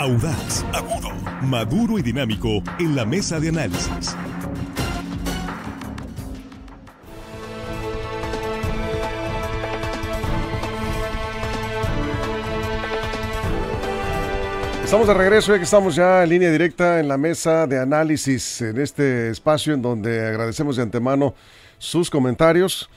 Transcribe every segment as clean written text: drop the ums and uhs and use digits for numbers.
Audaz, agudo, maduro y dinámico en la mesa de análisis. Estamos de regreso, ya que estamos ya en línea directa en la mesa de análisis, en este espacio en donde agradecemos de antemano sus comentarios.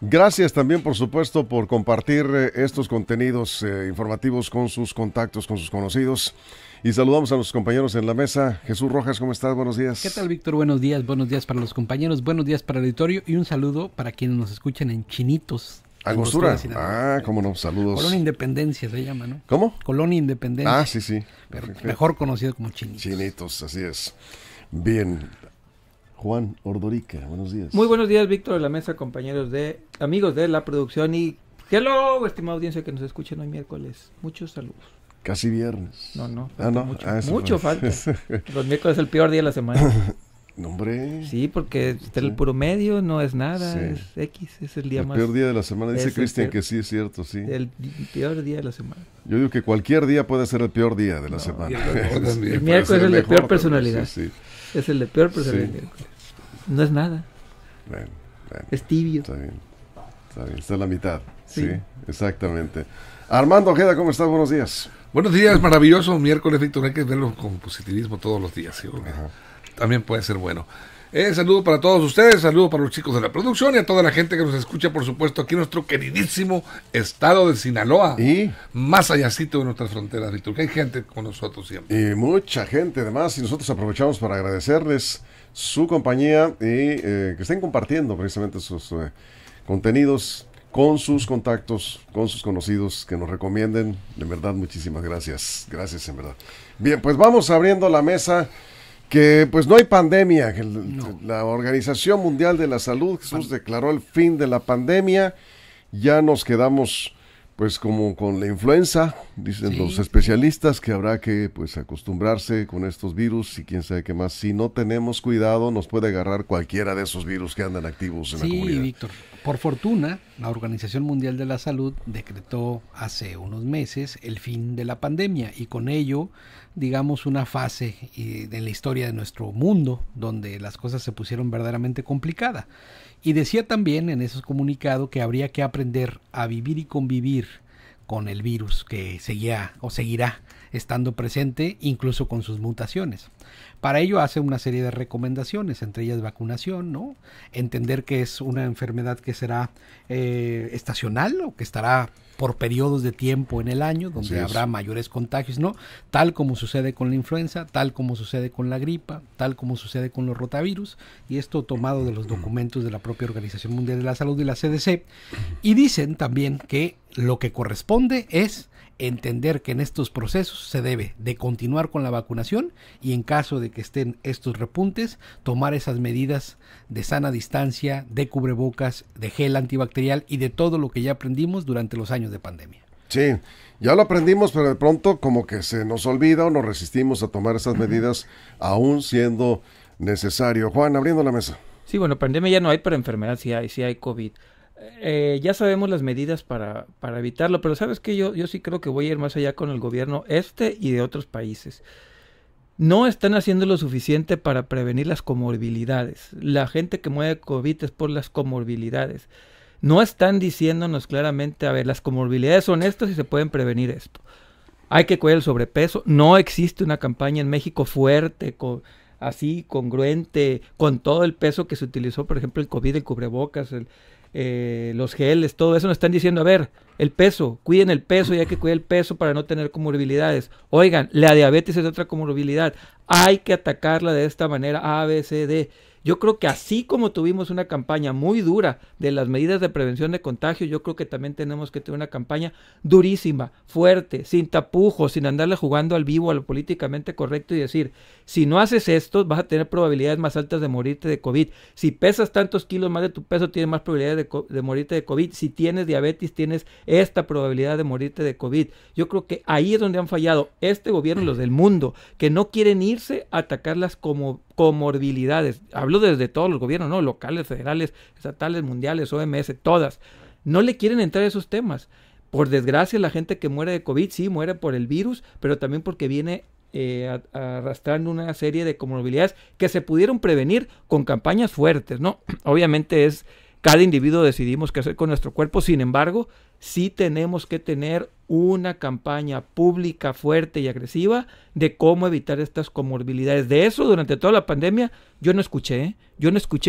Gracias también, por supuesto, por compartir estos contenidos informativos con sus contactos, con sus conocidos. Y saludamos a nuestros compañeros en la mesa. Jesús Rojas, ¿cómo estás? Buenos días. ¿Qué tal, Víctor? Buenos días para los compañeros, buenos días para el auditorio y un saludo para quienes nos escuchan en Chinitos. Angostura. Cómo no, saludos. Colonia Independencia se llama, ¿no? ¿Cómo? Colonia Independencia. Sí. Mejor conocido como Chinitos. Chinitos, así es. Bien. Juan Ordorica, buenos días. Muy buenos días, Víctor, de la mesa, amigos de la producción y hello, estimada audiencia que nos escuchen hoy miércoles. Muchos saludos. Casi viernes. No. Mucho falta. Los miércoles es el peor día de la semana. No, hombre. Sí, porque está el puro medio, no es nada, es X, es el día más. El peor día de la semana, dice Cristian que sí es cierto, sí. El peor día de la semana. Yo digo que cualquier día puede ser el peor día de la semana. El miércoles es el de peor personalidad. Sí. Es el de peor personalidad. Sí. No es nada. Bueno. Es tibio. Está bien, está a la mitad. Sí, exactamente. Armando Ojeda, ¿cómo estás? Buenos días. Buenos días, maravilloso miércoles, Víctor. Hay que verlo con positivismo todos los días. ¿Sí? También puede ser bueno. Saludo para todos ustedes, saludo para los chicos de la producción y a toda la gente que nos escucha, por supuesto, aquí en nuestro queridísimo estado de Sinaloa. Y más allácito de nuestras fronteras, Víctor, que hay gente con nosotros siempre. Y mucha gente, además, y nosotros aprovechamos para agradecerles su compañía y que estén compartiendo precisamente sus contenidos con sus contactos, con sus conocidos, que nos recomienden. De verdad, muchísimas gracias. Gracias, en verdad. Bien, pues vamos abriendo la mesa. Que pues no hay pandemia, que la Organización Mundial de la Salud, Jesús, declaró el fin de la pandemia. Ya nos quedamos pues como con la influenza, dicen los especialistas, que habrá que pues acostumbrarse con estos virus y quién sabe qué más. Si no tenemos cuidado, nos puede agarrar cualquiera de esos virus que andan activos en la comunidad. Sí, Víctor, por fortuna, la Organización Mundial de la Salud decretó hace unos meses el fin de la pandemia y con ello, digamos, una fase de la historia de nuestro mundo donde las cosas se pusieron verdaderamente complicadas. Y decía también en esos comunicados que habría que aprender a vivir y convivir con el virus que seguía o seguirá estando presente, incluso con sus mutaciones. Para ello hace una serie de recomendaciones, entre ellas vacunación, ¿no? Entender que es una enfermedad que será estacional o que estará por periodos de tiempo en el año, donde habrá mayores contagios, ¿no? Tal como sucede con la influenza, tal como sucede con la gripa, tal como sucede con los rotavirus, y esto tomado de los documentos de la propia Organización Mundial de la Salud y la CDC, y dicen también que lo que corresponde es entender que en estos procesos se debe de continuar con la vacunación y en caso de que estén estos repuntes, tomar esas medidas de sana distancia, de cubrebocas, de gel antibacterial y de todo lo que ya aprendimos durante los años de pandemia. Sí, ya lo aprendimos, pero de pronto como que se nos olvida o nos resistimos a tomar esas medidas aún siendo necesario. Juan, abriendo la mesa. Sí, bueno, pandemia ya no hay, pero enfermedad sí hay COVID. Ya sabemos las medidas para evitarlo, pero ¿sabes qué? Yo sí creo que voy a ir más allá con el gobierno y de otros países. No están haciendo lo suficiente para prevenir las comorbilidades. La gente que muere de COVID es por las comorbilidades. No están diciéndonos claramente, a ver, las comorbilidades son estas y se pueden prevenir esto. Hay que cuidar el sobrepeso. No existe una campaña en México fuerte, así, congruente, con todo el peso que se utilizó, por ejemplo, el COVID, el cubrebocas, los geles, todo eso. Nos están diciendo, a ver, el peso, cuiden el peso y hay que cuidar el peso para no tener comorbilidades. Oigan, la diabetes es otra comorbilidad, hay que atacarla de esta manera, A, B, C, D. Yo creo que así como tuvimos una campaña muy dura de las medidas de prevención de contagio, yo creo que también tenemos que tener una campaña durísima, fuerte, sin tapujos, sin andarle jugando al vivo, a lo políticamente correcto y decir, si no haces esto, vas a tener probabilidades más altas de morirte de COVID. Si pesas tantos kilos más de tu peso, tienes más probabilidad de morirte de COVID. Si tienes diabetes, tienes esta probabilidad de morirte de COVID. Yo creo que ahí es donde han fallado este gobierno y los del mundo, que no quieren irse a atacarlas como comorbilidades. Hablo desde todos los gobiernos, ¿no? Locales, federales, estatales, mundiales, OMS, todas. No le quieren entrar a esos temas. Por desgracia, la gente que muere de COVID, sí, muere por el virus, pero también porque viene arrastrando una serie de comorbilidades que se pudieron prevenir con campañas fuertes, ¿no? Obviamente cada individuo decidimos qué hacer con nuestro cuerpo, sin embargo, sí tenemos que tener una campaña pública fuerte y agresiva de cómo evitar estas comorbilidades. De eso, durante toda la pandemia, yo no escuché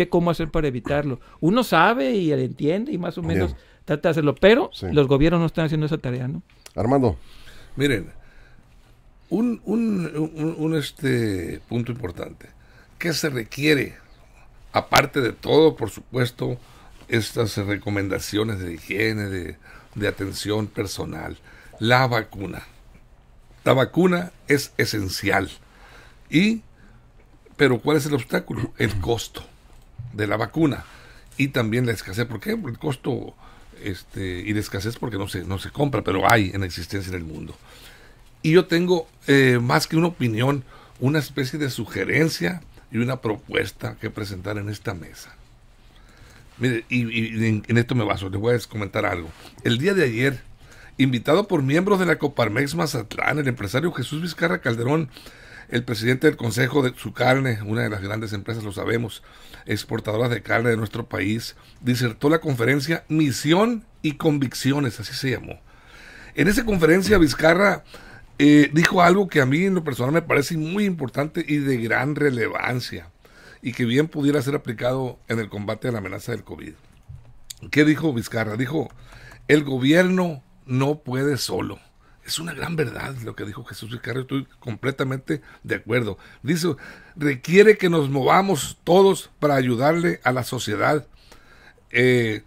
cómo hacer para evitarlo. Uno sabe y entiende y más o menos trata de hacerlo, pero los gobiernos no están haciendo esa tarea, ¿no? Armando. Miren, un punto importante, ¿qué se requiere? Aparte de todo, por supuesto, estas recomendaciones de higiene, de atención personal, la vacuna. La vacuna es esencial. Pero ¿cuál es el obstáculo? El costo de la vacuna y también la escasez. ¿Por qué? Por el costo y la escasez porque no se compra, pero hay en existencia en el mundo. Y yo tengo, más que una opinión, una especie de sugerencia y una propuesta que presentar en esta mesa. Mire, y en esto me baso, les voy a comentar algo. El día de ayer, invitado por miembros de la Coparmex Mazatlán, el empresario Jesús Vizcarra Calderón, el presidente del Consejo de su Carne, una de las grandes empresas, lo sabemos, exportadoras de carne de nuestro país, disertó la conferencia Misión y Convicciones, así se llamó. En esa conferencia Vizcarra dijo algo que a mí en lo personal me parece muy importante y de gran relevancia, y que bien pudiera ser aplicado en el combate a la amenaza del COVID. ¿Qué dijo Vizcarra? Dijo, el gobierno no puede solo. Es una gran verdad lo que dijo Jesús Vizcarra, estoy completamente de acuerdo. Dice, requiere que nos movamos todos para ayudarle a la sociedad en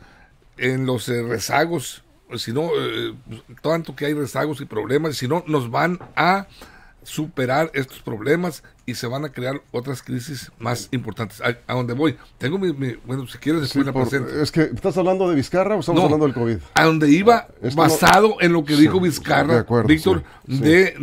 los rezagos, si no, tanto que hay rezagos y problemas, si no, nos van a superar estos problemas y se van a crear otras crisis más importantes. ¿A dónde voy? Tengo bueno, si quieres después la presento. Es que, ¿estás hablando de Vizcarra o estamos hablando del COVID? A donde iba, basado en lo que dijo Vizcarra, de acuerdo, Víctor, de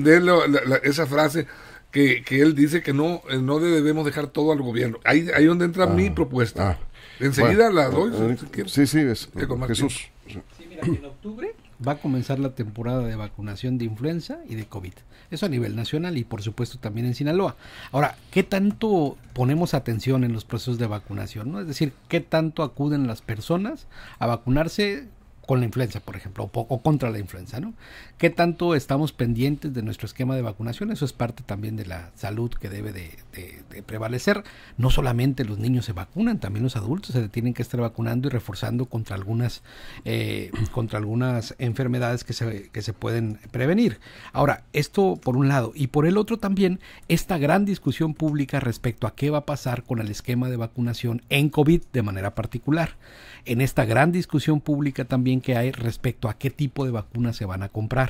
esa frase que él dice que no debemos dejar todo al gobierno. Ahí donde entra mi propuesta. Enseguida la doy. Si quieres. Sí, es Jesús. Sí, mira, en octubre va a comenzar la temporada de vacunación de influenza y de COVID. Eso a nivel nacional y por supuesto también en Sinaloa. Ahora, ¿qué tanto ponemos atención en los procesos de vacunación, ¿no? Es decir, ¿qué tanto acuden las personas a vacunarse con la influenza, por ejemplo, o contra la influenza, ¿no? ¿Qué tanto estamos pendientes de nuestro esquema de vacunación? Eso es parte también de la salud que debe de prevalecer. No solamente los niños se vacunan, también los adultos se tienen que estar vacunando y reforzando contra algunas enfermedades que se pueden prevenir. Ahora, esto por un lado, y por el otro también, esta gran discusión pública respecto a qué va a pasar con el esquema de vacunación en COVID de manera particular. En esta gran discusión pública también que hay respecto a qué tipo de vacunas se van a comprar.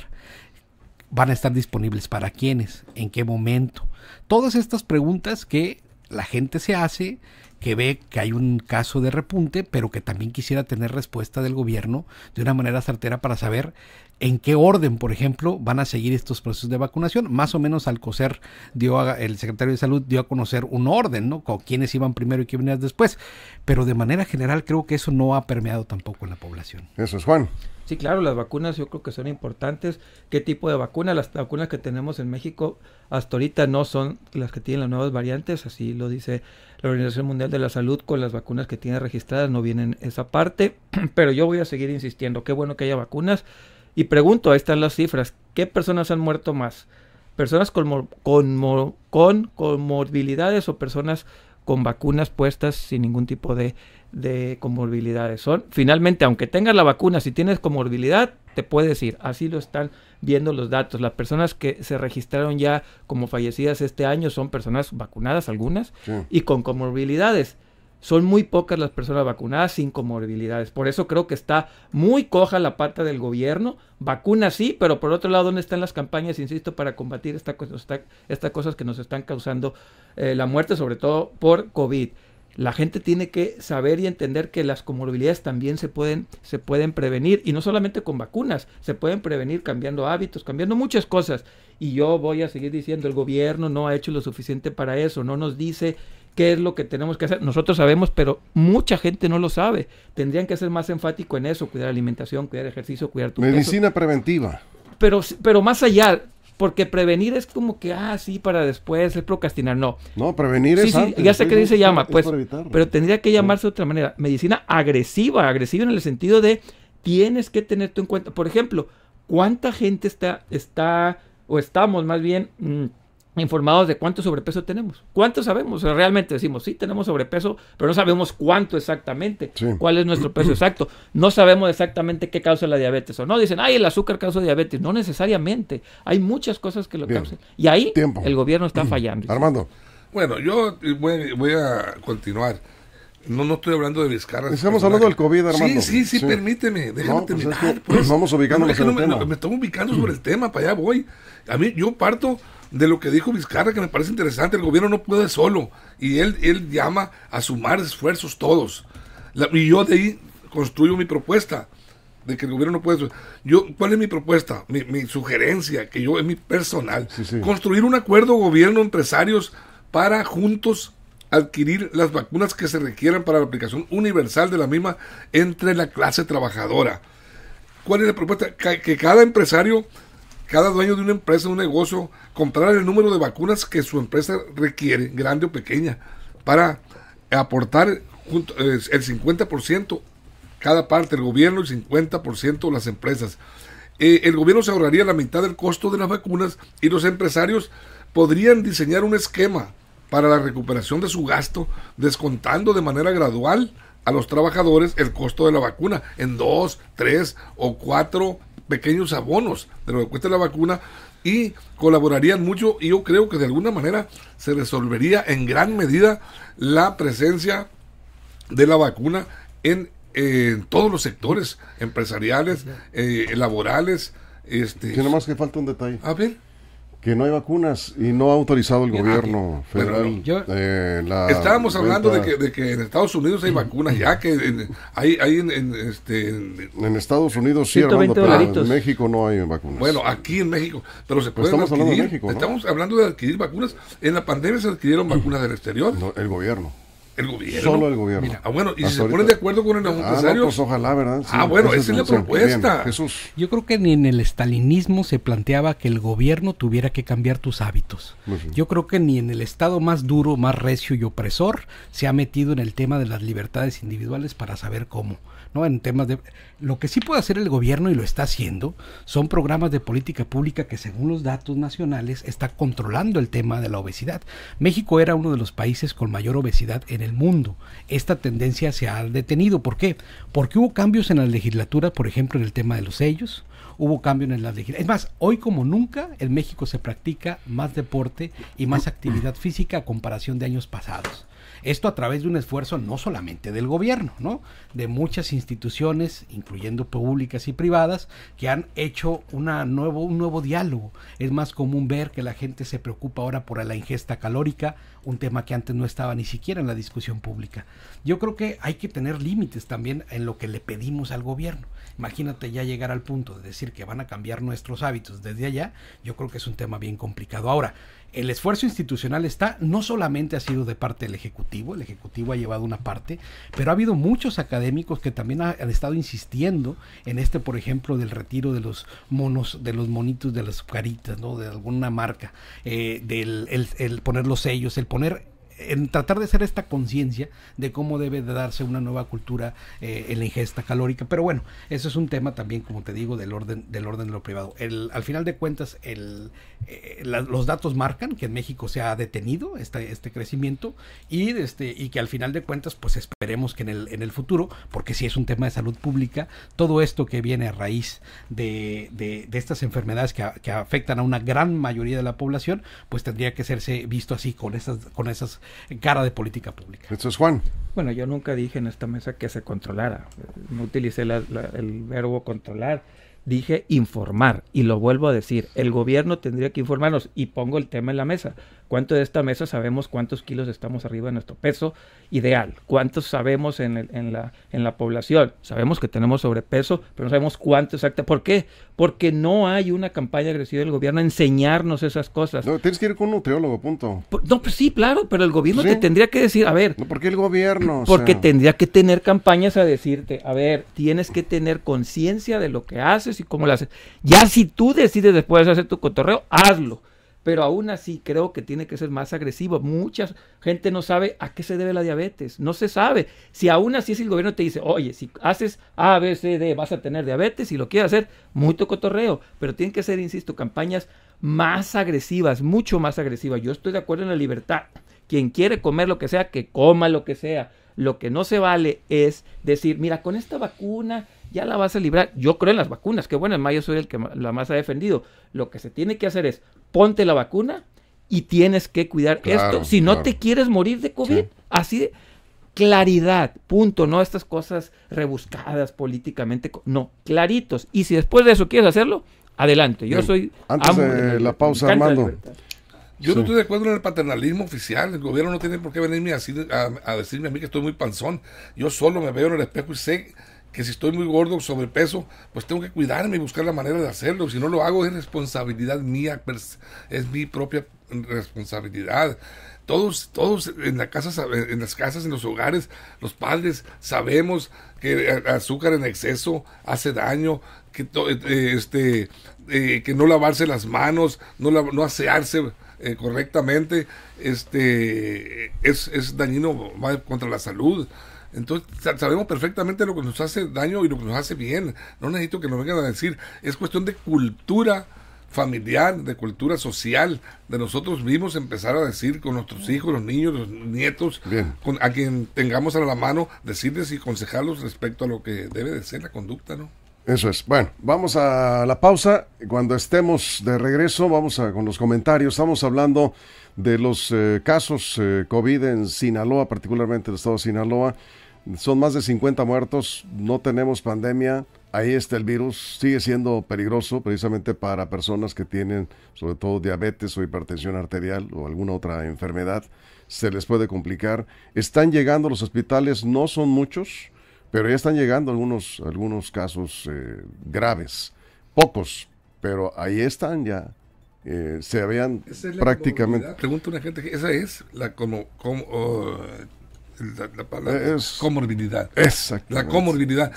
¿Van a estar disponibles para quiénes? ¿En qué momento? Todas estas preguntas que la gente se hace, que ve que hay un caso de repunte, pero que también quisiera tener respuesta del gobierno de una manera certera para saber en qué orden, por ejemplo, van a seguir estos procesos de vacunación. Más o menos Alcocer el secretario de Salud dio a conocer un orden, ¿no? Con quiénes iban primero y quiénes venían después. Pero de manera general creo que eso no ha permeado tampoco en la población. Eso es, Juan. Sí, claro, las vacunas yo creo que son importantes. ¿Qué tipo de vacuna? Las vacunas que tenemos en México hasta ahorita no son las que tienen las nuevas variantes, así lo dice la Organización Mundial de la Salud, con las vacunas que tiene registradas no vienen esa parte, pero yo voy a seguir insistiendo, qué bueno que haya vacunas. Y pregunto, ahí están las cifras, ¿qué personas han muerto más? ¿Personas con comorbilidades o personas con vacunas puestas sin ningún tipo de comorbilidades? Finalmente, aunque tengas la vacuna, si tienes comorbilidad, te puedes ir. Así lo están viendo los datos. Las personas que se registraron ya como fallecidas este año son personas vacunadas, algunas, y con comorbilidades. Son muy pocas las personas vacunadas sin comorbilidades. Por eso creo que está muy coja la pata del gobierno. Vacunas sí, pero por otro lado, ¿dónde están las campañas, insisto, para combatir estas cosas que nos están causando la muerte, sobre todo por COVID? La gente tiene que saber y entender que las comorbilidades también se pueden prevenir, y no solamente con vacunas, se pueden prevenir cambiando hábitos, cambiando muchas cosas. Y yo voy a seguir diciendo, el gobierno no ha hecho lo suficiente para eso, no nos dice qué es lo que tenemos que hacer. Nosotros sabemos, pero mucha gente no lo sabe. Tendrían que ser más enfático en eso, cuidar la alimentación, cuidar el ejercicio, cuidar tu medicina preventiva. Pero más allá, porque prevenir es como que, sí, para después, es procrastinar, no. No, prevenir es antes. Ya sé que se llama, es pues, para evitarlo. pero tendría que llamarse de otra manera. Medicina agresiva en el sentido de tienes que tener tú en cuenta, por ejemplo, cuánta gente estamos más bien informados de cuánto sobrepeso tenemos. ¿Cuánto sabemos? O sea, realmente decimos, sí, tenemos sobrepeso, pero no sabemos cuánto exactamente, cuál es nuestro peso exacto. No sabemos exactamente qué causa la diabetes o no. Dicen, el azúcar causa diabetes. No necesariamente. Hay muchas cosas que lo causan. Y ahí el gobierno está fallando. Armando. Bueno, yo voy a continuar. No estoy hablando de Vizcarra. Estamos hablando del COVID, Armando. Sí, permíteme. Déjame terminar. Vamos ubicándonos en el tema. Me estamos ubicando sobre el tema, para allá voy. A mí, yo parto de lo que dijo Vizcarra, que me parece interesante. El gobierno no puede solo. Y él llama a sumar esfuerzos todos. Y yo de ahí construyo mi propuesta. De que el gobierno no puede solo. ¿Cuál es mi propuesta? Mi sugerencia, que es mi personal. Sí. Construir un acuerdo gobierno-empresarios para juntos adquirir las vacunas que se requieran para la aplicación universal de la misma entre la clase trabajadora. ¿Cuál es la propuesta? Que cada empresario, cada dueño de una empresa, un negocio, comprara el número de vacunas que su empresa requiere, grande o pequeña, para aportar el 50% cada parte, el gobierno, y 50% las empresas. El gobierno se ahorraría la mitad del costo de las vacunas y los empresarios podrían diseñar un esquema para la recuperación de su gasto, descontando de manera gradual a los trabajadores el costo de la vacuna en 2, 3 o 4 pequeños abonos de lo que cuesta la vacuna, y colaborarían mucho, y yo creo que de alguna manera se resolvería en gran medida la presencia de la vacuna en todos los sectores empresariales, laborales. Tiene más que falta un detalle. A ver. Que no hay vacunas y no ha autorizado el gobierno federal. Estábamos hablando de que en Estados Unidos hay vacunas ya, que en Estados Unidos sí, Armando, pero en México no hay vacunas. Bueno, aquí en México, pero se pueden estamos adquirir. Hablando de México, ¿no? Estamos hablando de adquirir vacunas. En la pandemia se adquirieron vacunas del exterior. No, el gobierno. ¿El gobierno? Solo el gobierno. Mira, bueno, y si se ponen de acuerdo con el empresario. Pues ojalá, ¿verdad? Sí, bueno, esa es la propuesta. Bien, Jesús. Yo creo que ni en el estalinismo se planteaba que el gobierno tuviera que cambiar tus hábitos. Yo creo que ni en el estado más duro, más recio y opresor se ha metido en el tema de las libertades individuales para saber cómo, ¿no? En temas de... Lo que sí puede hacer el gobierno, y lo está haciendo, son programas de política pública que, según los datos nacionales, está controlando el tema de la obesidad. México era uno de los países con mayor obesidad en el mundo. Esta tendencia se ha detenido. ¿Por qué? Porque hubo cambios en la legislatura, por ejemplo, en el tema de los sellos. Hubo cambios en la legislatura. Es más, hoy como nunca, en México se practica más deporte y más actividad física a comparación de años pasados. Esto a través de un esfuerzo no solamente del gobierno, ¿no? De muchas instituciones, incluyendo públicas y privadas, que han hecho un nuevo diálogo. Es más común ver que la gente se preocupa ahora por la ingesta calórica, un tema que antes no estaba ni siquiera en la discusión pública. Yo creo que hay que tener límites también en lo que le pedimos al gobierno. Imagínate ya llegar al punto de decir que van a cambiar nuestros hábitos desde allá. Yo creo que es un tema bien complicado. Ahora, el esfuerzo institucional no solamente ha sido de parte del Ejecutivo, el Ejecutivo ha llevado una parte, pero ha habido muchos académicos que también han estado insistiendo en por ejemplo, del retiro de los monos, de los monitos, de las caritas, ¿no? De alguna marca, el poner los sellos, en tratar de hacer esta conciencia de cómo debe de darse una nueva cultura en la ingesta calórica. Pero bueno, eso es un tema también, como te digo, del orden de lo privado. Al final de cuentas, los datos marcan que en México se ha detenido este crecimiento y que al final de cuentas, pues esperemos que en el futuro, porque si es un tema de salud pública, todo esto que viene a raíz de estas enfermedades que afectan a una gran mayoría de la población, pues tendría que serse visto así, con esas cara de política pública. Esto es Juan. Bueno, yo nunca dije en esta mesa que se controlara. No utilicé el verbo controlar. Dije informar, y lo vuelvo a decir. El gobierno tendría que informarnos, y pongo el tema en la mesa. ¿Cuánto de esta mesa sabemos cuántos kilos estamos arriba de nuestro peso ideal? ¿Cuántos sabemos en la población? Sabemos que tenemos sobrepeso, pero no sabemos cuánto exacto. ¿Por qué? Porque no hay una campaña agresiva del gobierno a enseñarnos esas cosas. No, tienes que ir con un nutriólogo, punto. No, pues sí, claro, pero el gobierno Sí. te tendría que decir, a ver, No, ¿por qué el gobierno? O porque sea, tendría que tener campañas a decirte, a ver, tienes que tener conciencia de lo que haces y cómo lo haces. Ya si tú decides después de hacer tu cotorreo, hazlo. Pero aún así creo que tiene que ser más agresivo. Mucha gente no sabe a qué se debe la diabetes. No se sabe. Si aún así si el gobierno te dice, oye, si haces A, B, C, D, vas a tener diabetes y lo quieres hacer, mucho cotorreo. Pero tienen que ser, insisto, campañas más agresivas, mucho más agresivas. Yo estoy de acuerdo en la libertad. Quien quiere comer lo que sea, que coma lo que sea. Lo que no se vale es decir, mira, con esta vacuna ya la vas a librar. Yo creo en las vacunas, que bueno, en mayo soy el que la más ha defendido. Lo que se tiene que hacer es, ponte la vacuna y tienes que cuidar Claro, esto. Si no claro. te quieres morir de COVID, Sí. así de claridad, punto, no estas cosas rebuscadas políticamente, no, claritos. Y si después de eso quieres hacerlo, adelante. Yo Bien. soy Antes amo de la pausa, me encanta la Armando. libertad. Yo no Sí. estoy de acuerdo en el paternalismo oficial. El gobierno no tiene por qué venirme a decirme a mí que estoy muy panzón. Yo solo me veo en el espejo y sé que si estoy muy gordo, sobrepeso, pues tengo que cuidarme y buscar la manera de hacerlo. Si no lo hago es responsabilidad mía, es mi propia responsabilidad. Todos en las casas, en los hogares, los padres sabemos que azúcar en exceso hace daño, que que no lavarse las manos, no asearse correctamente, es dañino, va contra la salud. Entonces sabemos perfectamente lo que nos hace daño y lo que nos hace bien. No necesito que nos vengan a decir. Es cuestión de cultura familiar, de cultura social, de nosotros mismos empezar a decir con nuestros hijos, los niños, los nietos, Bien. a quien tengamos a la mano, decirles y aconsejarlos respecto a lo que debe de ser la conducta, ¿no? Eso es. Bueno, vamos a la pausa. Cuando estemos de regreso, vamos con los comentarios. Estamos hablando de los casos COVID en Sinaloa, particularmente el estado de Sinaloa. Son más de 50 muertos, no tenemos pandemia, ahí está el virus, sigue siendo peligroso precisamente para personas que tienen sobre todo diabetes o hipertensión arterial o alguna otra enfermedad, se les puede complicar. Están llegando a los hospitales, no son muchos, pero ya están llegando algunos casos graves, pocos, pero ahí están ya. Se habían Esa es la prácticamente... comorbilidad. Pregunta una gente, esa es la la palabra Es- comorbilidad. Exactamente. La comorbilidad,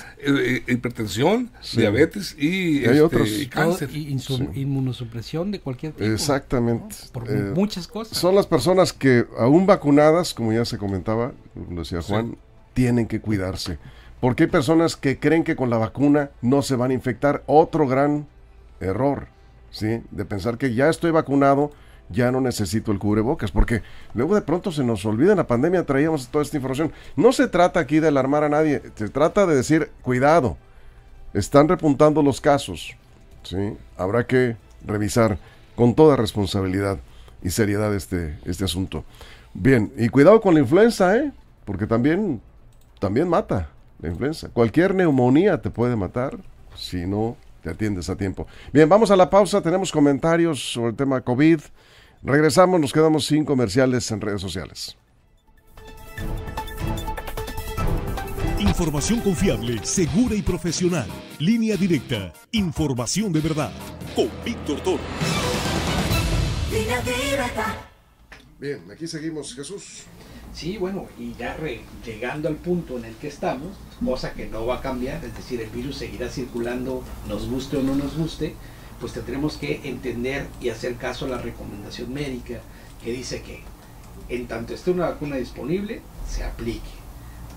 hipertensión, Sí. diabetes y, hay otros. y cáncer. Inmunosupresión de cualquier tipo. Exactamente. ¿no? Por Eh, muchas cosas. Son las personas que aún vacunadas, como ya se comentaba, lo decía Juan, tienen que cuidarse. Porque hay personas que creen que con la vacuna no se van a infectar. Otro gran error, ¿sí? De pensar que ya estoy vacunado, ya no necesito el cubrebocas, porque luego de pronto se nos olvida, en la pandemia traíamos toda esta información. No se trata aquí de alarmar a nadie, se trata de decir, cuidado, están repuntando los casos, ¿sí? Habrá que revisar con toda responsabilidad y seriedad este asunto. Bien, y cuidado con la influenza, porque también mata la influenza. Cualquier neumonía te puede matar si no te atiendes a tiempo. Bien, vamos a la pausa, tenemos comentarios sobre el tema COVID. Regresamos, nos quedamos sin comerciales en redes sociales. Información confiable, segura y profesional. Línea directa. Información de verdad. Con Víctor Toro. Bien, aquí seguimos, Jesús. Sí, bueno, y ya llegando al punto en el que estamos, cosa que no va a cambiar, es decir, el virus seguirá circulando, nos guste o no nos guste, pues tendremos que entender y hacer caso a la recomendación médica que dice que en tanto esté una vacuna disponible, se aplique.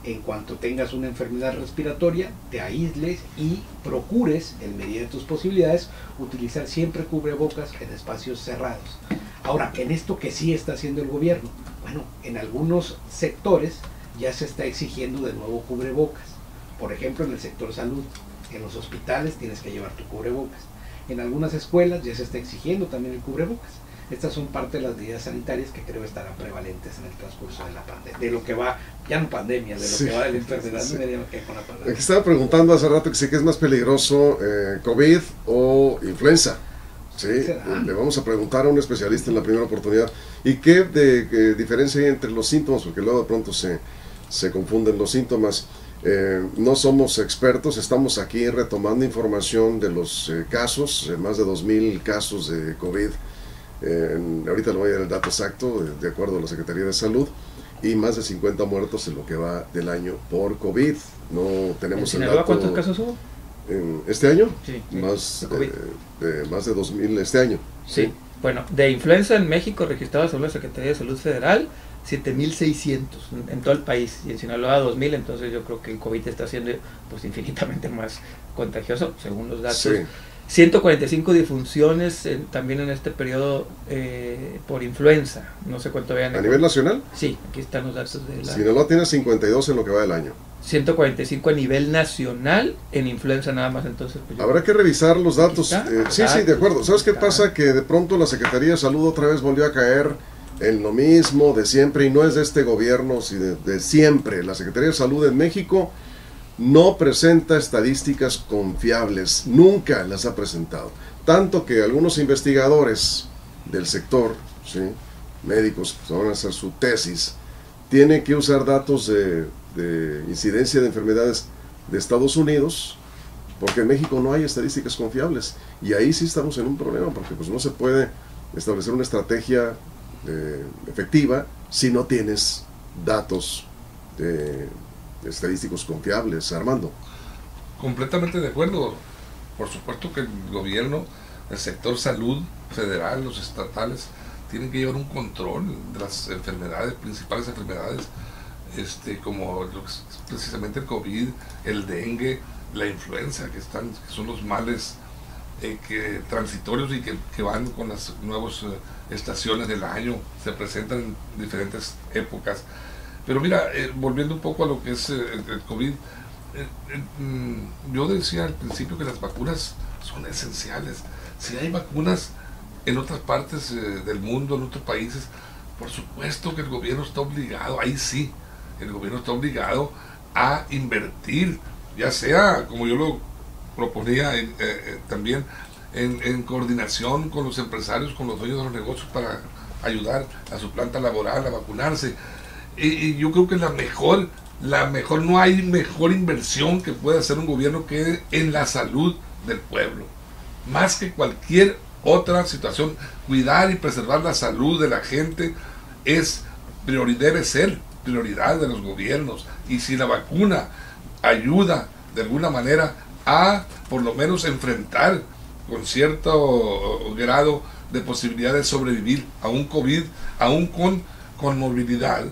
En cuanto tengas una enfermedad respiratoria, te aísles y procures, en medida de tus posibilidades, utilizar siempre cubrebocas en espacios cerrados. Ahora, en esto que sí está haciendo el gobierno, bueno, en algunos sectores ya se está exigiendo de nuevo cubrebocas. Por ejemplo, en el sector salud, en los hospitales tienes que llevar tu cubrebocas. En algunas escuelas ya se está exigiendo también el cubrebocas. Estas son parte de las medidas sanitarias que creo estarán prevalentes en el transcurso de la pandemia, de lo que va, ya no pandemia, de lo Sí, que va de la enfermedad, sí. no me digan que con la pandemia. Aquí estaba preguntando hace rato que sí que es más peligroso COVID o influenza. Sí, le vamos a preguntar a un especialista en la primera oportunidad. ¿Y qué diferencia hay entre los síntomas? Porque luego de pronto se confunden los síntomas. No somos expertos, estamos aquí retomando información de los casos, más de 2,000 casos de COVID. Ahorita le voy a dar el dato exacto, de acuerdo a la Secretaría de Salud, y más de 50 muertos en lo que va del año por COVID. No tenemos el dato. ¿Cuántos casos hubo? ¿Este año? Sí. Más de 2,000 este año. Sí. Bueno, de influenza en México registrados según la Secretaría de Salud Federal, 7,600 en todo el país, y en Sinaloa 2,000, entonces yo creo que el COVID está siendo pues infinitamente más contagioso, según los datos. Sí. 145 difunciones también en este periodo por influenza, no sé cuánto vean. ¿A nivel nacional? Sí, aquí están los datos de la... Sinaloa tiene 52 en lo que va del año. 145 a nivel nacional en influenza nada más, entonces... Pues habrá que revisar los datos. Sí, de acuerdo. Pues, ¿Sabes qué pasa? Que de pronto la Secretaría de Salud otra vez volvió a caer en lo mismo de siempre, y no es de este gobierno, sino de siempre. La Secretaría de Salud en México no presenta estadísticas confiables, nunca las ha presentado. Tanto que algunos investigadores del sector, ¿sí?, médicos que van a hacer su tesis, tienen que usar datos de incidencia de enfermedades de Estados Unidos, porque en México no hay estadísticas confiables, y ahí sí estamos en un problema, porque pues no se puede establecer una estrategia efectiva si no tienes datos estadísticos confiables, Armando. Completamente de acuerdo. Por supuesto que el gobierno, el sector salud federal, los estatales, tienen que llevar un control de las enfermedades, principales enfermedades, como precisamente el COVID, el dengue, la influenza, que son los males transitorios y que van con las nuevas estaciones del año, se presentan en diferentes épocas. Pero mira, volviendo un poco a lo que es el COVID, yo decía al principio que las vacunas son esenciales. Si hay vacunas en otras partes del mundo, en otros países, por supuesto que el gobierno está obligado, ahí sí, el gobierno está obligado a invertir, ya sea, como yo lo proponía también, en coordinación con los empresarios, con los dueños de los negocios, para ayudar a su planta laboral a vacunarse. Y yo creo que no hay mejor inversión que pueda hacer un gobierno que en la salud del pueblo. Más que cualquier otra situación, cuidar y preservar la salud de la gente debe ser prioridad de los gobiernos. Y si la vacuna ayuda de alguna manera a por lo menos enfrentar con cierto grado de posibilidad de sobrevivir a un COVID, aún con movilidad,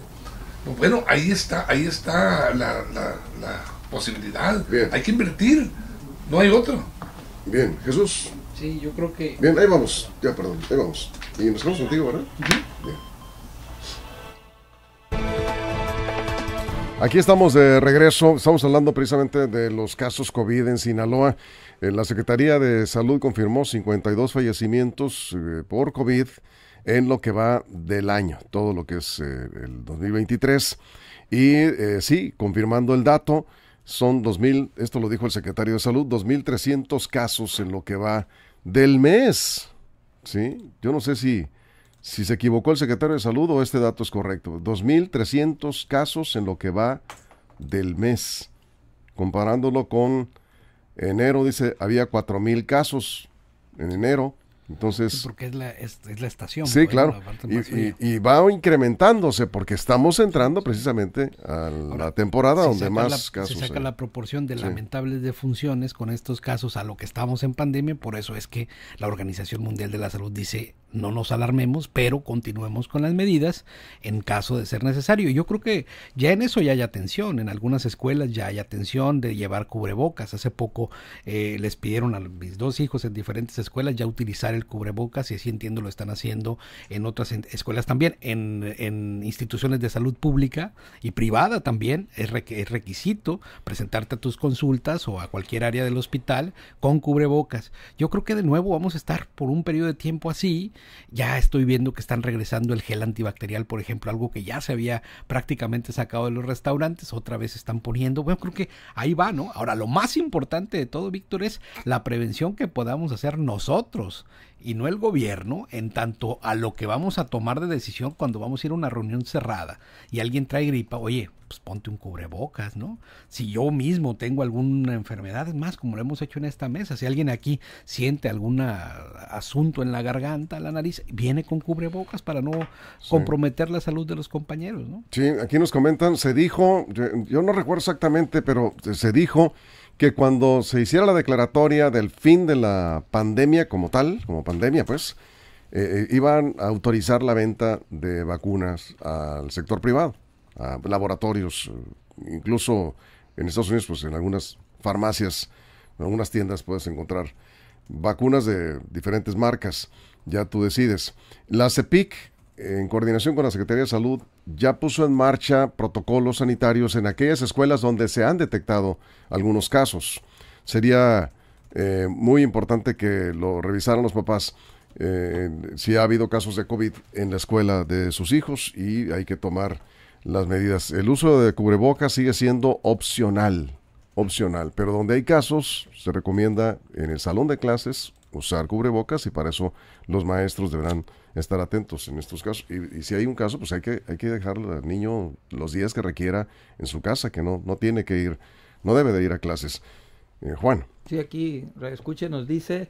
pues bueno, ahí está la posibilidad. Bien. Hay que invertir, no hay otro. Bien, Jesús. Sí, yo creo que... Bien, ahí vamos. Ya, perdón, ahí vamos. Y nos quedamos contigo, ¿verdad? Bien. Aquí estamos de regreso. Estamos hablando precisamente de los casos COVID en Sinaloa. La Secretaría de Salud confirmó 52 fallecimientos por COVID en lo que va del año, todo lo que es el 2023. Y sí, confirmando el dato, son 2,000, esto lo dijo el secretario de Salud, 2,300 casos en lo que va del mes. ¿Sí? Yo no sé si se equivocó el secretario de Salud o este dato es correcto. 2,300 casos en lo que va del mes. Comparándolo con enero, dice, había 4,000 casos en enero. Entonces, sí, porque es la estación. Sí, pues, claro. Y va incrementándose porque estamos entrando precisamente a la temporada donde más casos se saca hay. la proporción de Sí. lamentables defunciones con estos casos a lo que estamos en pandemia. Por eso es que la Organización Mundial de la Salud dice: no nos alarmemos, pero continuemos con las medidas en caso de ser necesario. Y yo creo que ya en eso ya hay atención. En algunas escuelas ya hay atención de llevar cubrebocas. Hace poco les pidieron a mis 2 hijos en diferentes escuelas ya utilizar el cubrebocas, y así entiendo lo están haciendo en otras escuelas también. En instituciones de salud pública y privada también es requisito presentarte a tus consultas o a cualquier área del hospital con cubrebocas. Yo creo que de nuevo vamos a estar por un periodo de tiempo así. Ya estoy viendo que están regresando el gel antibacterial, por ejemplo, algo que ya se había prácticamente sacado de los restaurantes, otra vez están poniendo. Bueno, creo que ahí va, ¿no? Ahora, lo más importante de todo, Víctor, es la prevención que podamos hacer nosotros y no el gobierno en tanto a lo que vamos a tomar de decisión cuando vamos a ir a una reunión cerrada y alguien trae gripa, oye, pues ponte un cubrebocas, ¿no? Si yo mismo tengo alguna enfermedad, es más, como lo hemos hecho en esta mesa, si alguien aquí siente algún asunto en la garganta, la nariz, viene con cubrebocas para no comprometer la salud de los compañeros, ¿no? Sí, aquí nos comentan, se dijo, yo no recuerdo exactamente, pero se dijo que cuando se hiciera la declaratoria del fin de la pandemia como tal, como pandemia pues, iban a autorizar la venta de vacunas al sector privado, a laboratorios, incluso en Estados Unidos, pues en algunas farmacias, en algunas tiendas puedes encontrar vacunas de diferentes marcas, ya tú decides. La CEPIC, en coordinación con la Secretaría de Salud, ya puso en marcha protocolos sanitarios en aquellas escuelas donde se han detectado algunos casos. Sería muy importante que lo revisaran los papás si ha habido casos de COVID en la escuela de sus hijos y hay que tomar las medidas. El uso de cubrebocas sigue siendo opcional, pero donde hay casos se recomienda en el salón de clases usar cubrebocas y para eso los maestros deberán estar atentos en estos casos. Y si hay un caso, pues hay que dejarlo al niño los días que requiera en su casa, que no tiene que ir, no debe de ir a clases. Juan. Sí, aquí Escuche nos dice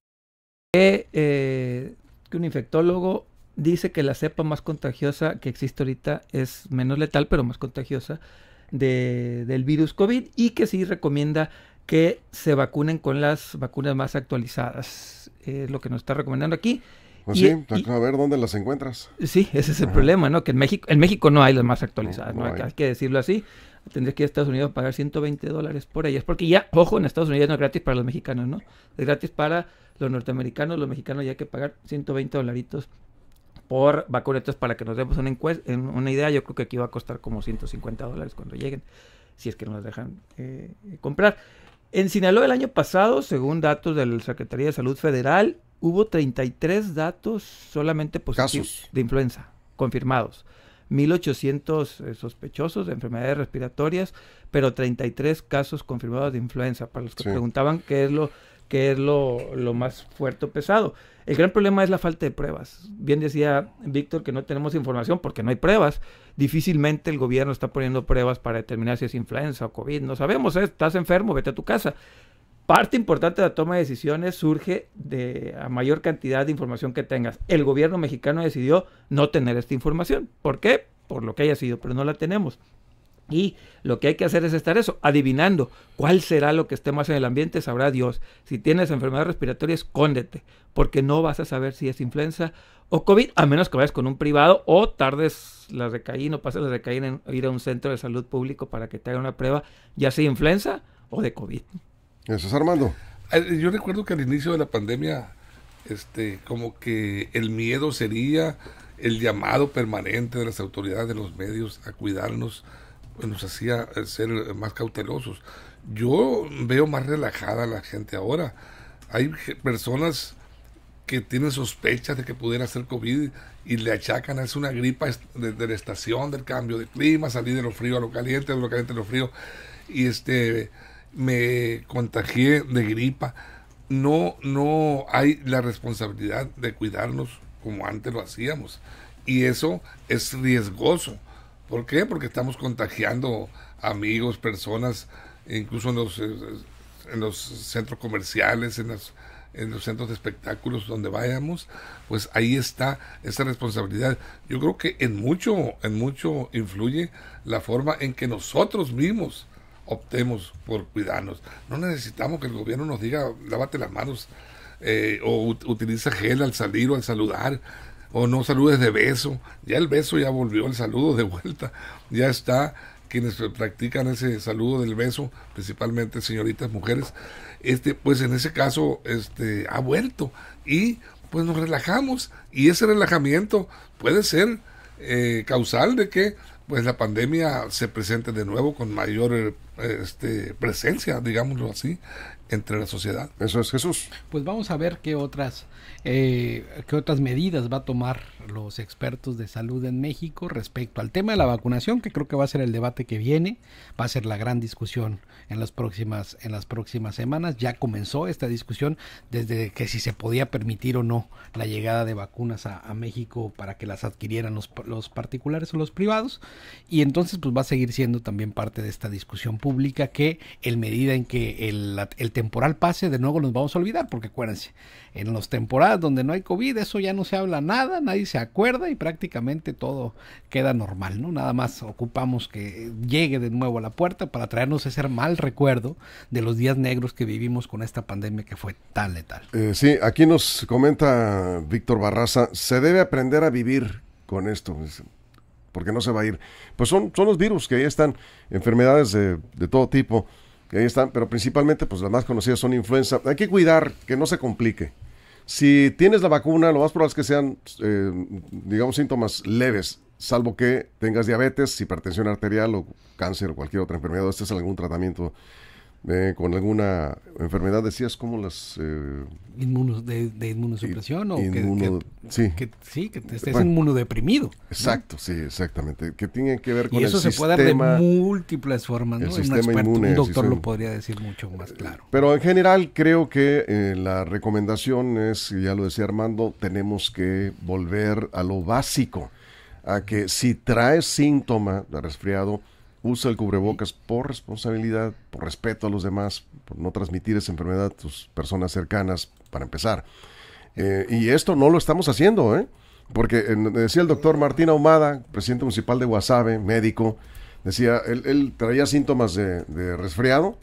que un infectólogo dice que la cepa más contagiosa que existe ahorita es menos letal, pero más contagiosa del virus COVID y que sí recomienda que se vacunen con las vacunas más actualizadas. Es lo que nos está recomendando aquí. Pues sí, a ver dónde las encuentras. Sí, ese es el problema, ¿no? Que en México no hay las más actualizadas, ¿no? Hay que decirlo así. Tendrías que ir a Estados Unidos a pagar $120 por ellas, porque ya, ojo, en Estados Unidos no es gratis para los mexicanos, ¿no? Es gratis para los norteamericanos, los mexicanos ya hay que pagar $120 por vacuna. Entonces, para que nos demos una idea, yo creo que aquí va a costar como $150 cuando lleguen, si es que nos dejan comprar. En Sinaloa el año pasado, según datos de la Secretaría de Salud Federal, hubo 33 datos solamente positivos de influenza confirmados. 1,800 sospechosos de enfermedades respiratorias, pero 33 casos confirmados de influenza. Para los que preguntaban qué es lo más fuerte o pesado. El gran problema es la falta de pruebas. Bien decía Víctor que no tenemos información porque no hay pruebas. Difícilmente el gobierno está poniendo pruebas para determinar si es influenza o COVID. No sabemos, estás enfermo, vete a tu casa. Parte importante de la toma de decisiones surge de a mayor cantidad de información que tengas. El gobierno mexicano decidió no tener esta información. ¿Por qué? Por lo que haya sido, pero no la tenemos. Y lo que hay que hacer es estar adivinando cuál será lo que esté más en el ambiente, sabrá Dios. Si tienes enfermedad respiratoria, escóndete, porque no vas a saber si es influenza o COVID, a menos que vayas con un privado o tardes las de Caín o pases las de Caín en ir a un centro de salud público para que te hagan una prueba, ya sea influenza o de COVID. Eso es Armando. Yo recuerdo que al inicio de la pandemia, como que el miedo sería el llamado permanente de las autoridades, de los medios a cuidarnos, nos hacía ser más cautelosos. Yo veo más relajada a la gente ahora. Hay personas que tienen sospechas de que pudiera ser COVID y le achacan, es una gripa de la estación, del cambio de clima, salir de lo frío a lo caliente, de lo caliente a lo frío, y me contagié de gripa. No hay la responsabilidad de cuidarnos como antes lo hacíamos, y eso es riesgoso. ¿Por qué? Porque estamos contagiando amigos, personas, incluso en los centros comerciales, en los centros de espectáculos donde vayamos, pues ahí está esa responsabilidad. Yo creo que en mucho influye la forma en que nosotros mismos optemos por cuidarnos. No necesitamos que el gobierno nos diga, lávate las manos, o utiliza gel al salir o al saludar, o no saludes de beso. Ya el beso ya volvió, el saludo de vuelta. Ya está, quienes practican ese saludo del beso, principalmente señoritas, mujeres, pues en ese caso ha vuelto. Y pues nos relajamos. Y ese relajamiento puede ser causal de que pues la pandemia se presente de nuevo con mayor presencia, digámoslo así, entre la sociedad. Eso es, Jesús. Pues vamos a ver qué otras medidas va a tomar los expertos de salud en México respecto al tema de la vacunación, que creo que va a ser el debate que viene, va a ser la gran discusión en las próximas semanas. Ya comenzó esta discusión desde que si se podía permitir o no la llegada de vacunas a México para que las adquirieran los particulares o los privados, y entonces pues va a seguir siendo también parte de esta discusión pública, que en medida en que el temporal pase, de nuevo nos vamos a olvidar, porque acuérdense, en las temporadas donde no hay COVID, eso ya no se habla nada, nadie se acuerda y prácticamente todo queda normal, ¿no? Nada más ocupamos que llegue de nuevo a la puerta para traernos ese mal recuerdo de los días negros que vivimos con esta pandemia que fue tan letal. Sí, aquí nos comenta Víctor Barraza, se debe aprender a vivir con esto, porque no se va a ir. Pues son los virus que ahí están, enfermedades de todo tipo, que ahí están, pero principalmente pues las más conocidas son influenza. Hay que cuidar que no se complique. Si tienes la vacuna, lo más probable es que sean, digamos, síntomas leves, salvo que tengas diabetes, hipertensión arterial o cáncer o cualquier otra enfermedad, o estés en algún tratamiento con alguna enfermedad, decías, como las... de inmunosupresión, o sí. que estés inmunodeprimido. Exacto, ¿no? Sí, exactamente. Que tiene que ver con y eso el se sistema, puede dar de múltiples formas, ¿no? El sistema inmune. Un doctor lo podría decir mucho más claro. Pero en general creo que la recomendación es, ya lo decía Armando, tenemos que volver a lo básico, a que si traes síntoma de resfriado, usa el cubrebocas por responsabilidad, por respeto a los demás, por no transmitir esa enfermedad a tus personas cercanas, para empezar. Y esto no lo estamos haciendo, porque decía el doctor Martín Ahumada, presidente municipal de Guasave, médico, decía, él traía síntomas de resfriado,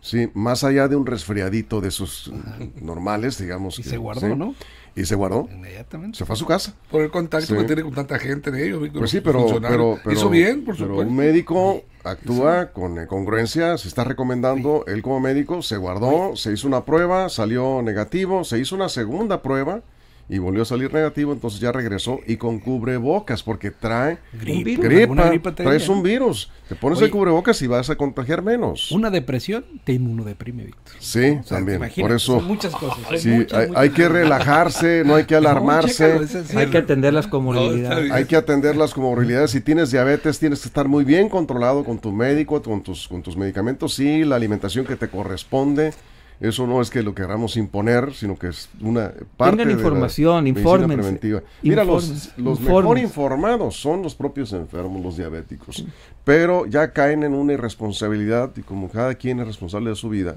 sí, más allá de un resfriadito de esos normales, digamos. Y se guardó, ¿sí? ¿No? Y se guardó. Inmediatamente. Se fue a su casa. Por el contacto que tiene con tanta gente de ellos, Víctor. Pues sí, pero hizo bien, por supuesto. Pero un médico actúa con congruencia, se está recomendando, él como médico se guardó, se hizo una prueba, salió negativo, se hizo una segunda prueba y volvió a salir negativo, entonces ya regresó y con cubrebocas, porque trae gripa, traes un virus, te pones el cubrebocas y vas a contagiar menos. Una depresión te inmunodeprime, Víctor. Sí, o sea, también, por eso son muchas cosas. Sí, hay que relajarse, no hay que alarmarse. Hay que atender las comorbilidades. Hay que atender las comorbilidades. Si tienes diabetes, tienes que estar muy bien controlado con tu médico, con tus medicamentos y la alimentación que te corresponde. Eso no es que lo queramos imponer, sino que es una parte de información, infórmense. Preventiva. Mira, los mejor informados son los propios enfermos, los diabéticos. Sí. Pero ya caen en una irresponsabilidad y como cada quien es responsable de su vida,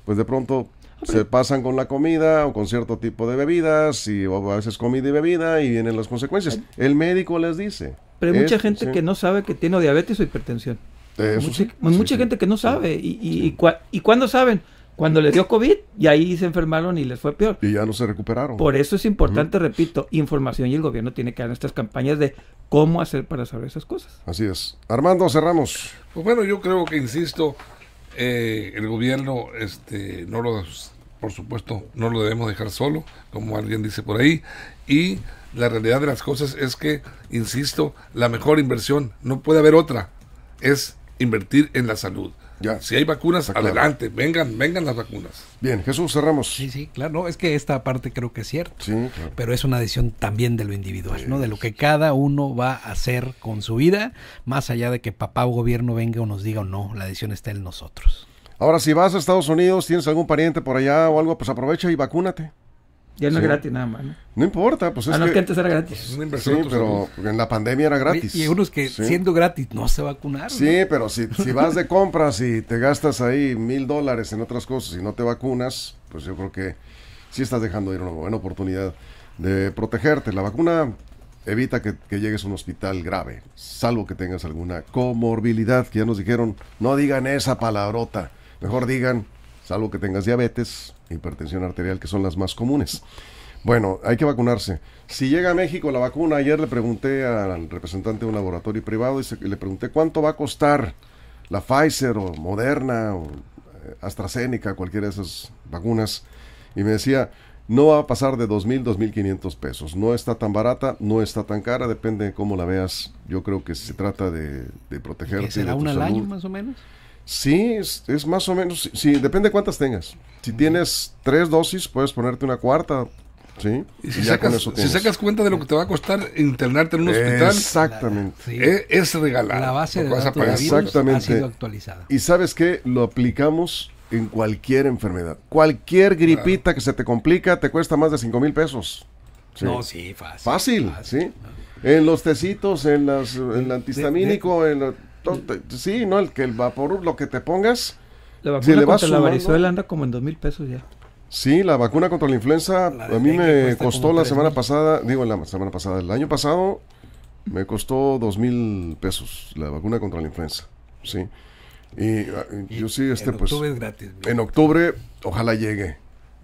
pues de pronto se pasan con la comida o con cierto tipo de bebidas y a veces comida y bebida y vienen las consecuencias. El médico les dice. Pero hay mucha gente que no sabe que tiene diabetes o hipertensión. Mucha gente que no sabe. ¿Y cuándo saben? Cuando les dio COVID y ahí se enfermaron y les fue peor. Y ya no se recuperaron. Por eso es importante, repito, información, y el gobierno tiene que dar estas campañas de cómo hacer para saber esas cosas. Así es. Armando, cerramos. Pues bueno, yo creo que, insisto, el gobierno, por supuesto, no lo debemos dejar solo, como alguien dice por ahí, y la realidad de las cosas es que, insisto, la mejor inversión, no puede haber otra, es invertir en la salud. Ya. Si hay vacunas, adelante, vengan las vacunas. Bien, Jesús, cerramos. Sí, claro, no, es que esta parte creo que es cierto, sí, claro. Pero es una decisión también de lo individual, ¿no? De lo que cada uno va a hacer con su vida, más allá de que papá o gobierno venga o nos diga o no, la decisión está en nosotros. Ahora, si vas a Estados Unidos, tienes algún pariente por allá o algo, pues aprovecha y vacúnate. Ya no es gratis nada más, ¿no? No importa, pues es que antes era gratis. Es una inversión, sí, pero en la pandemia era gratis. Y unos que siendo gratis no se vacunaron. Sí, ¿no? Pero si vas de compras y te gastas ahí $1,000 en otras cosas y no te vacunas, pues yo creo que sí estás dejando ir una buena oportunidad de protegerte. La vacuna evita que llegues a un hospital grave, salvo que tengas alguna comorbilidad, que ya nos dijeron, no digan esa palabrota, mejor digan, salvo que tengas diabetes, hipertensión arterial, que son las más comunes. Bueno, hay que vacunarse. Si llega a México la vacuna, ayer le pregunté al representante de un laboratorio privado y le pregunté cuánto va a costar la Pfizer o Moderna o AstraZeneca, cualquiera de esas vacunas, y me decía, no va a pasar de 2,000, 2,500 pesos. No está tan barata, no está tan cara, depende de cómo la veas. Yo creo que se trata de protegerte. ¿Será una al año más o menos? Sí, es más o menos, sí, depende de cuántas tengas. Si tienes 3 dosis, puedes ponerte una cuarta, ¿sí? Y si ya con sacas, eso si tienes. sacas cuenta de lo que te va a costar internarte en un hospital, Exactamente. Sí. es regalado. La base de Lo que vas a datos de pagar. virus ha Exactamente. sido actualizada. Y ¿sabes qué? Lo aplicamos en cualquier enfermedad. Cualquier gripita que se te complica te cuesta más de 5,000 pesos. Sí. No, sí, fácil. Fácil, ¿sí? En los tecitos, en el antihistamínico, sí, ¿no? El Vaporub, lo que te pongas. La Si vacuna le vas contra la sumando- varicela anda como en 2,000 pesos ya. Sí, la vacuna contra la influenza La de a mí dengue me cuesta costó como la 3,000. semana pasada, el año pasado me costó 2,000 pesos la vacuna contra la influenza, sí. Y yo sí, En pues octubre es gratis. en octubre ojalá llegue.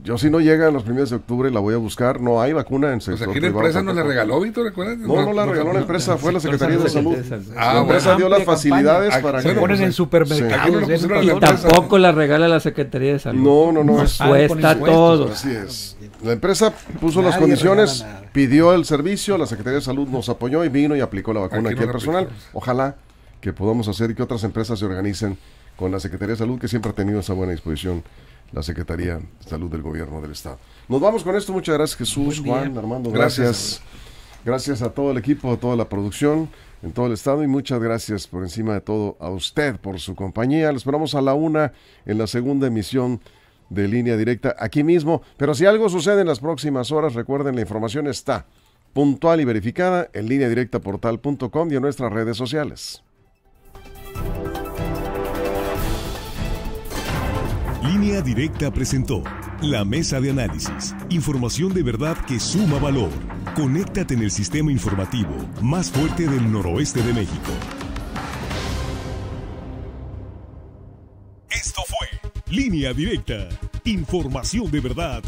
Yo si no llega en los primeros de octubre la voy a buscar. No hay vacuna en sector Pues aquí la privado empresa nos la tampoco. regaló, Víctor, ¿recuerdas? No la regaló la empresa, fue la Secretaría de Salud. Ah, La empresa dio las Amplia facilidades campaña. para Ah, Se que... ponen en Aquí supermercados. no lo de pusieron en ese la patrón. empresa. Tampoco la regala la Secretaría de Salud. No, es... Cuesta con impuestos, todo. Así es. La empresa puso Nadie las condiciones, regala nada. pidió el servicio, la Secretaría de Salud nos apoyó y vino y aplicó la vacuna Aquí aquí no al la personal. aplicamos. Ojalá que podamos hacer y que otras empresas se organicen con la Secretaría de Salud, que siempre ha tenido esa buena disposición, la Secretaría de Salud del Gobierno del Estado. Nos vamos con esto. Muchas gracias, Jesús, Buen día. Juan, Armando. Gracias. Gracias. Gracias a todo el equipo, a toda la producción en todo el estado y muchas gracias por encima de todo a usted por su compañía. Lo esperamos a la 1 en la segunda emisión de Línea Directa aquí mismo. Pero si algo sucede en las próximas horas, recuerden, la información está puntual y verificada en lineadirectaportal.com y en nuestras redes sociales. Línea Directa presentó la mesa de análisis. Información de verdad que suma valor. Conéctate en el sistema informativo más fuerte del noroeste de México. Esto fue Línea Directa. Información de verdad